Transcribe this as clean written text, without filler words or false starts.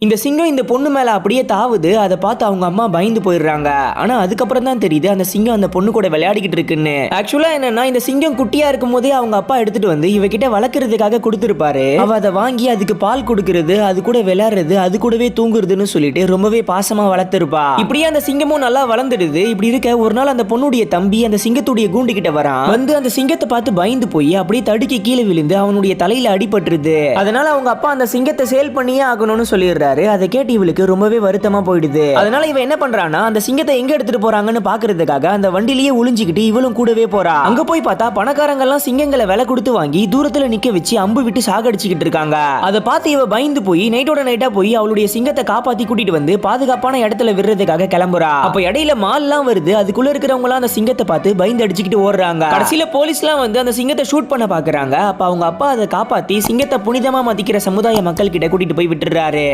இந்த சிங்கம் இந்த பொண்ணு மேல அப்படியே தாவுது. அதை பார்த்து அவங்க அம்மா பயந்து போயிடுறாங்க. ஆனா அதுக்கப்புறம் தான் தெரியுது அந்த சிங்கம் அந்த பொண்ணு கூட விளையாடிக்கிட்டு இருக்குன்னு. ஆக்சுவலா என்னன்னா, இந்த சிங்கம் குட்டியா இருக்கும் போதே அவங்க அப்பா எடுத்துட்டு வந்து இவகிட்ட வளர்க்கறதுக்காக கொடுத்திருப்பாரு. அவ அதை வாங்கி அதுக்கு பால் கொடுக்கறது, அது கூட விளையாடுறது, அது கூடவே தூங்குறதுன்னு சொல்லிட்டு ரொம்பவே பாசமா வளர்த்திருப்பா. இப்படியே அந்த சிங்கமும் நல்லா வளர்ந்துடுது. இப்படி இருக்க ஒரு நாள் அந்த பொண்ணுடைய தம்பி அந்த சிங்கத்துடைய கூண்டு கிட்ட வரான். வந்து அந்த சிங்கத்தை பார்த்து பயந்து போய் அப்படியே தடுக்கி கீழே விழுந்து அவனுடைய தலையில அடிபட்டுருது. அதனால அவங்க அப்பா அந்த சிங்கத்தை சேல் பண்ணியே ஆகணும்னு சொல்லிடுறாரு. அதை கேட்டு இவளுக்கு ரொம்பவே வருத்தமா போயிடுது. அதனால இவ என்ன பண்றானா, அந்த சிங்கத்தை எங்க எடுத்துட்டு போறாங்கன்னு பாக்குறதுக்காக அந்த வண்டிலேயே ஒளிஞ்சுக்கிட்டு இவளும் கூடவே போறா. அங்க போய் பார்த்தா பணக்காரங்க எல்லாம் சிங்கங்களை விலை கொடுத்து வாங்கி தூரத்துல நிக்க வச்சு அம்பு விட்டு சாகடிச்சுக்கிட்டு இருக்காங்க. அதை பார்த்து இவ பயந்து போய் நைட்டோட நைட்டா போய் அவளுடைய சிங்கத்தை காப்பாத்தி கூட்டிட்டு வந்து பாதுகாப்பான இடத்துல விடுறதுக்காக கிளம்புறா. அப்ப இடையில மால்லாம் வருது. அதுக்குள்ள இருக்கிறவங்க எல்லாம் அந்த சிங்கத்தை பார்த்து பயந்து அடிச்சுக்கிட்டு ஓடுறாங்க. கடைசியில போலீஸ் எல்லாம் வந்து அந்த சிங்கத்தை ஷூட் பண்ண பாக்குறாங்க. அப்ப அவங்க அப்பா அதை காப்பாத்தி சிங்கத்தை புனிதமா மதிக்கிற சமுதாய மக்கள் கிட்ட கூட்டிட்டு போய் விட்டுறாரு.